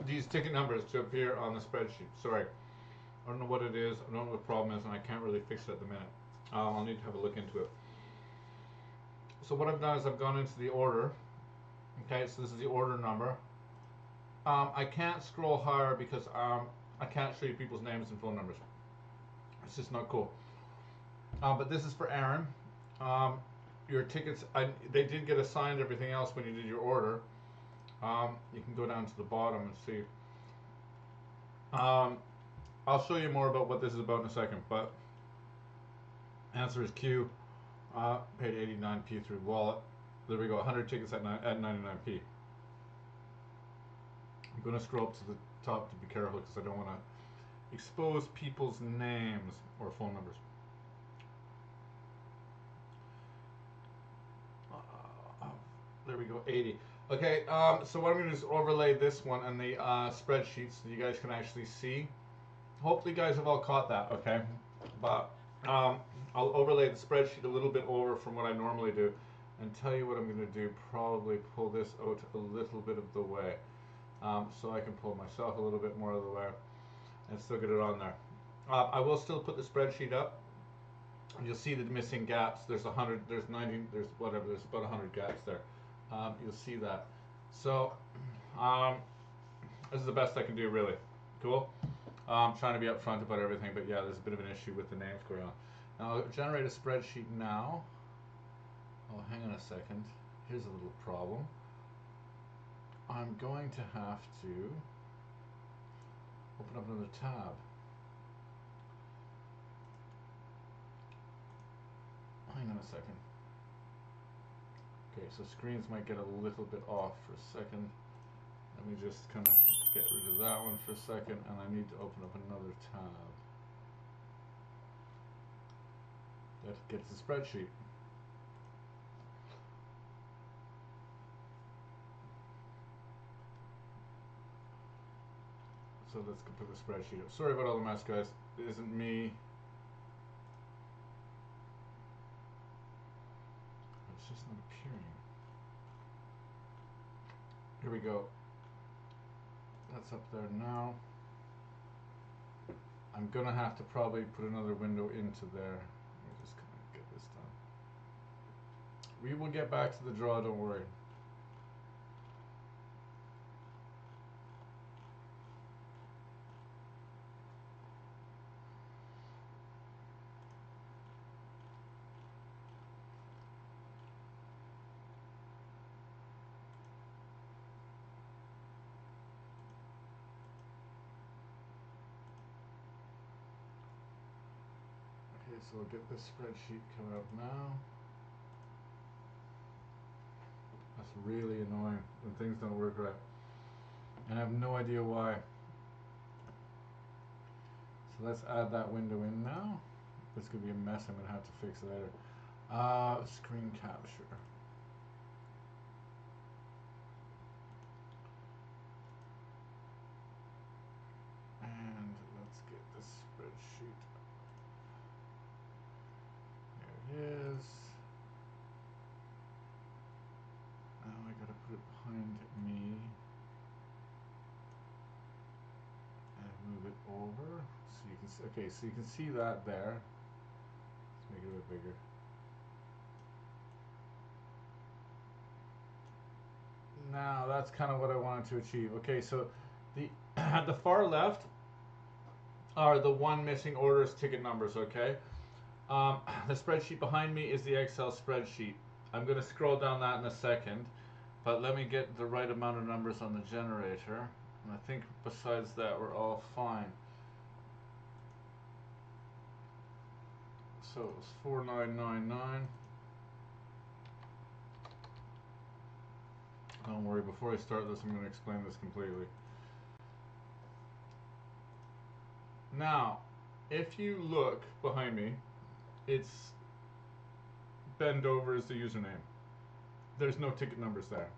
these ticket numbers to appear on the spreadsheet. Sorry, I don't know what it is. I don't know what the problem is, and I can't really fix it at the minute. I'll need to have a look into it. So what I've done is I've gone into the order. Okay, so this is the order number. I can't scroll higher because I can't show you people's names and phone numbers. It's just not cool. But this is for Aaron. Your tickets, they did get assigned everything else when you did your order. You can go down to the bottom and see. I'll show you more about what this is about in a second, but answer is Q. Paid 89p through wallet. There we go, 100 tickets at 99p. I'm going to scroll up to the top to be careful because I don't want to expose people's names or phone numbers. There we go, 80. Okay, so what I'm going to do is overlay this one on the spreadsheet so you guys can actually see. Hopefully you guys have all caught that, okay? But I'll overlay the spreadsheet a little bit over from what I normally do and tell you what I'm going to do. Probably pull this out a little bit of the way so I can pull myself a little bit more of the way and still get it on there. I will still put the spreadsheet up. You'll see the missing gaps. There's 100, there's 90, there's whatever, there's about 100 gaps there. You'll see that. So this is the best I can do, really. Cool. I'm trying to be upfront about everything, but yeah, there's a bit of an issue with the names going on. Now I'll generate a spreadsheet now. Oh, hang on a second. Here's a little problem. I'm going to have to open up another tab. Hang on a second. Okay, so screens might get a little bit off for a second. Let me just kind of get rid of that one for a second, and I need to open up another tab. That gets the spreadsheet. So let's put the spreadsheet up. Sorry about all the mess, guys. It isn't me. It's just not appearing. Here we go. That's up there now. I'm gonna have to probably put another window into there. Let me just kind of get this done. We will get back to the draw, don't worry. Okay, so we'll get this spreadsheet coming up now. That's really annoying when things don't work right. And I have no idea why. So let's add that window in now. This could be a mess I'm going to have to fix later. Screen capture. And let's get this spreadsheet. There it is. Now I gotta put it behind me and move it over so you can see. Okay, so you can see that there. Let's make it a bit bigger. Now that's kind of what I wanted to achieve. Okay, so the at the far left are the one missing orders ticket numbers. Okay, the spreadsheet behind me is the Excel spreadsheet. I'm going to scroll down that in a second, but let me get the right amount of numbers on the generator. And I think besides that, we're all fine. So it was 4999. Don't worry, before I start this, I'm going to explain this completely. Now, if you look behind me, it's bend over is the username. There's no ticket numbers there.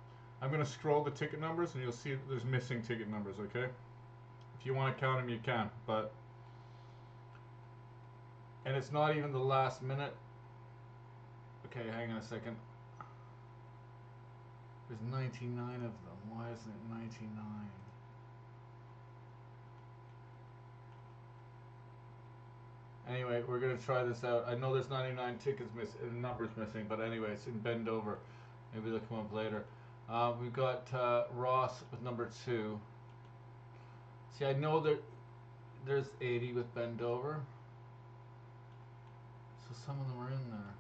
I'm going to scroll the ticket numbers and you'll see that there's missing ticket numbers, okay? If you want to count them, you can, but... And it's not even the last minute. Okay, hang on a second. There's 99 of them. Why isn't it 99? Anyway, we're gonna try this out. I know there's 99 tickets missing, numbers missing, but anyway, it's in bend over. Maybe they'll come up later. We've got Ross with number 2. See, I know that there's 80 with bend over, so some of them are in there.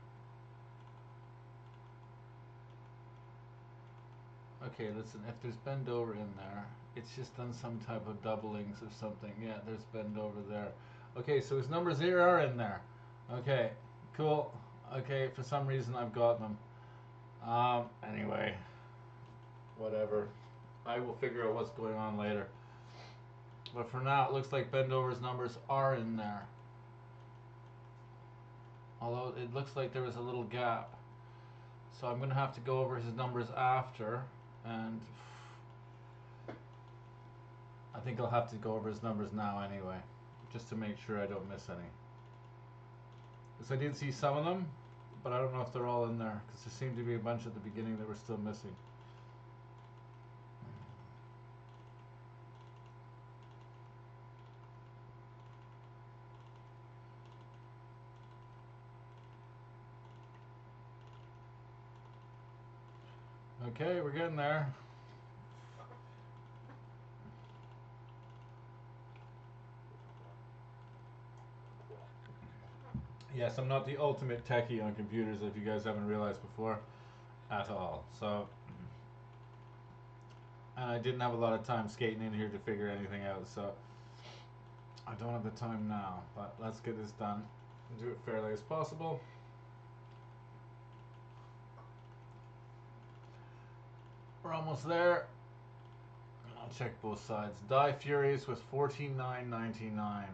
Okay, listen, if there's bend over in there, it's just done some type of doublings or something. Yeah, there's bend over there. Okay, so his numbers here are in there. Okay, cool. Okay, for some reason I've got them. Anyway, whatever. I will figure out what's going on later. But for now, it looks like bend over's numbers are in there. Although it looks like there was a little gap. So I'm going to have to go over his numbers after. And I think I'll have to go over his numbers now anyway, just to make sure I don't miss any. Because I did see some of them, but I don't know if they're all in there, because there seemed to be a bunch at the beginning that were still missing. Okay, we're getting there. Yes, I'm not the ultimate techie on computers, if you guys haven't realized before, at all. So, and I didn't have a lot of time skating in here to figure anything out, so I don't have the time now. But let's get this done and do it fairly as possible. We're almost there. I'll check both sides. Die Furious with 14,999.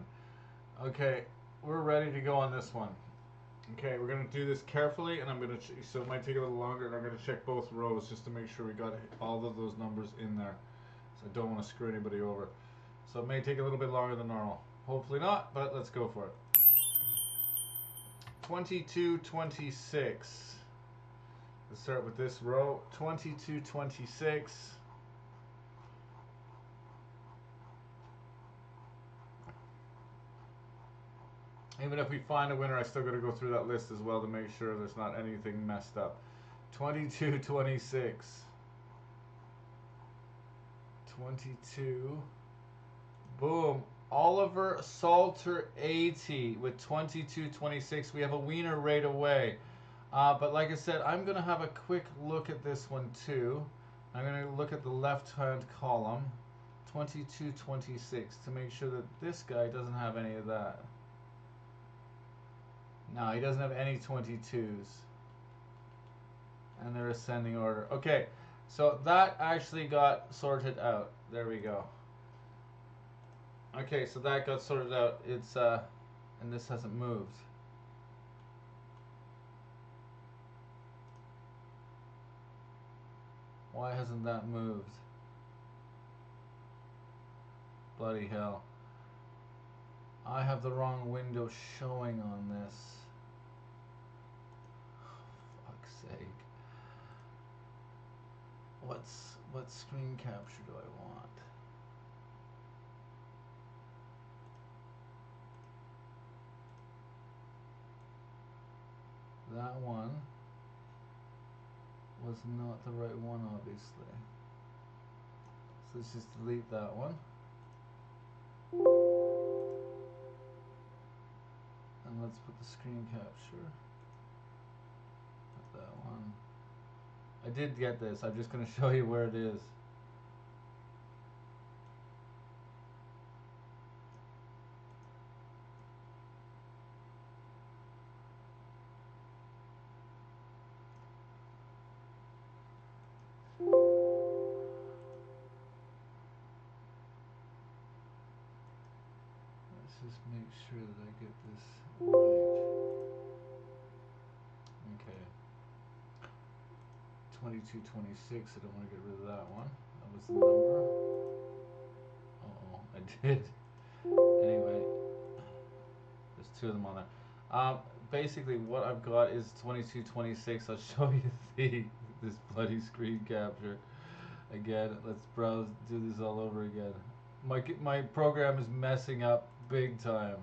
Okay, we're ready to go on this one. Okay, we're gonna do this carefully, and I'm gonna so it might take a little longer. And I'm gonna check both rows just to make sure we got all of those numbers in there. So I don't want to screw anybody over. So it may take a little bit longer than normal. Hopefully not, but let's go for it. 2226. Let's start with this row. 2226. Even if we find a winner, I still got to go through that list as well to make sure there's not anything messed up. 2226. 22. Boom. Oliver Salter 80 with 2226. We have a wiener right away. But like I said, I'm going to have a quick look at this one too. I'm going to look at the left-hand column. 2226 to make sure that this guy doesn't have any of that. No, he doesn't have any 22s. And they're ascending order. Okay, so that actually got sorted out. There we go. Okay, so that got sorted out. It's, and this hasn't moved. Why hasn't that moved? Bloody hell. I have the wrong window showing on this. Sake. What screen capture do I want? That one was not the right one, obviously. So let's just delete that one. And let's put the screen capture. That one. I did get this. I'm just going to show you where it is. Let's just make sure that I get this right. Okay. 2226. I don't want to get rid of that one. That was the number. Uh-oh, I did. Anyway, there's two of them on there. Basically, what I've got is 2226. I'll show you this bloody screen capture again. Let's browse, do this all over again. My program is messing up big time.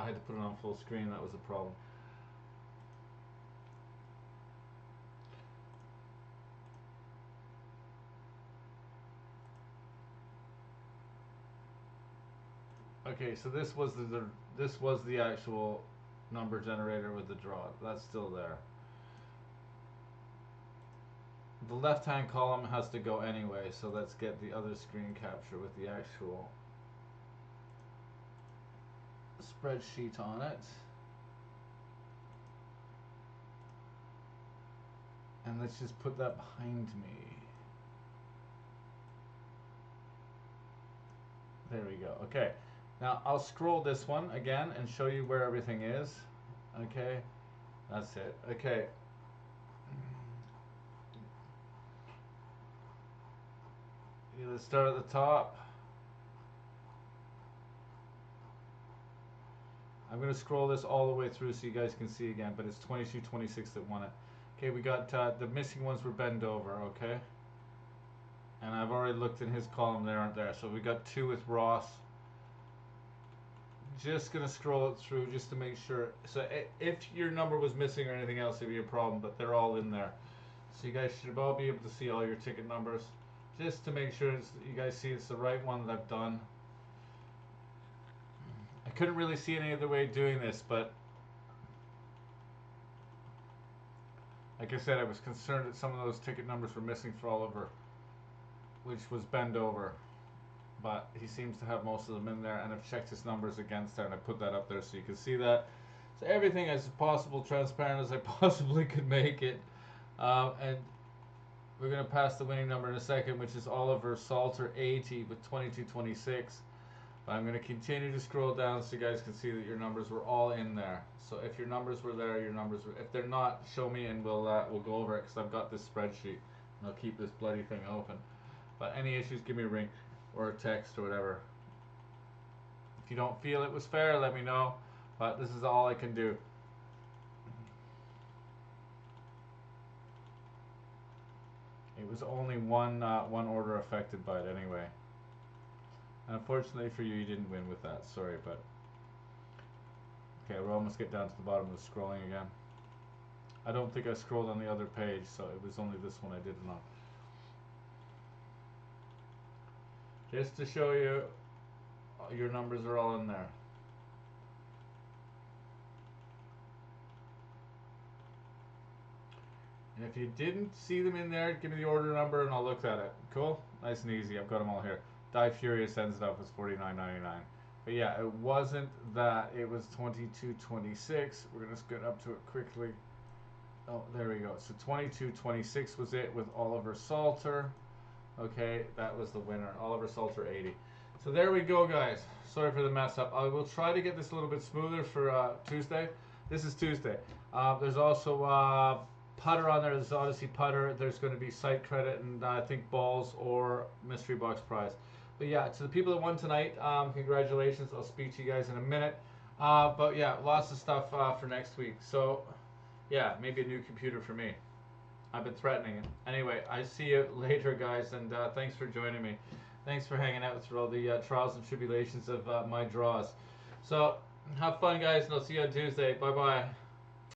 I had to put it on full screen. That was the problem. Okay, so this was the actual number generator with the draw. That's still there. The left-hand column has to go anyway, so let's get the other screen capture with the actual spreadsheet on it. And let's just put that behind me. There we go. Okay. Now I'll scroll this one again and show you where everything is. Okay. That's it. Okay. Let's start at the top. I'm going to scroll this all the way through so you guys can see again, but it's 2226 that won it. Okay, we got the missing ones were bend over, okay? And I've already looked in his column, they aren't there. So we got 2 with Ross. Just going to scroll it through just to make sure. So if your number was missing or anything else, it'd be a problem, but they're all in there. So you guys should all be able to see all your ticket numbers. Just to make sure you guys see it's the right one that I've done. I couldn't really see any other way of doing this, but like I said, I was concerned that some of those ticket numbers were missing for Oliver, which was bend over. But he seems to have most of them in there, and I've checked his numbers against there, and I put that up there so you can see that. So everything as possible, transparent as I possibly could make it. And we're going to pass the winning number in a second, which is Oliver Salter 80 with 2226. But I'm going to continue to scroll down so you guys can see that your numbers were all in there. So if your numbers were there, your numbers were. If they're not, show me and we'll go over it because I've got this spreadsheet and I'll keep this bloody thing open. But any issues, give me a ring or a text or whatever. If you don't feel it was fair, let me know. But this is all I can do. It was only one order affected by it anyway. And unfortunately for you, you didn't win with that. Sorry, but okay, we'll almost get down to the bottom of the scrolling again. I don't think I scrolled on the other page, so it was only this one I did it on. Just to show you, your numbers are all in there. And if you didn't see them in there, give me the order number and I'll look at it. Cool? Nice and easy. I've got them all here. Die Furious ends it up as $49.99. But yeah, it wasn't that. It was $22.26. We're going to get up to it quickly. Oh, there we go. So $22.26 was it with Oliver Salter. Okay, that was the winner. Oliver Salter 80. So there we go, guys. Sorry for the mess up. I will try to get this a little bit smoother for Tuesday. This is Tuesday. There's also putter on there. There's Odyssey putter. There's going to be site credit and I think balls or mystery box prize. But yeah, to the people that won tonight, congratulations. I'll speak to you guys in a minute. But yeah, lots of stuff for next week. So yeah, maybe a new computer for me. I've been threatening it. Anyway, I see you later, guys, and thanks for joining me. Thanks for hanging out through all the trials and tribulations of my draws. So have fun, guys, and I'll see you on Tuesday. Bye-bye.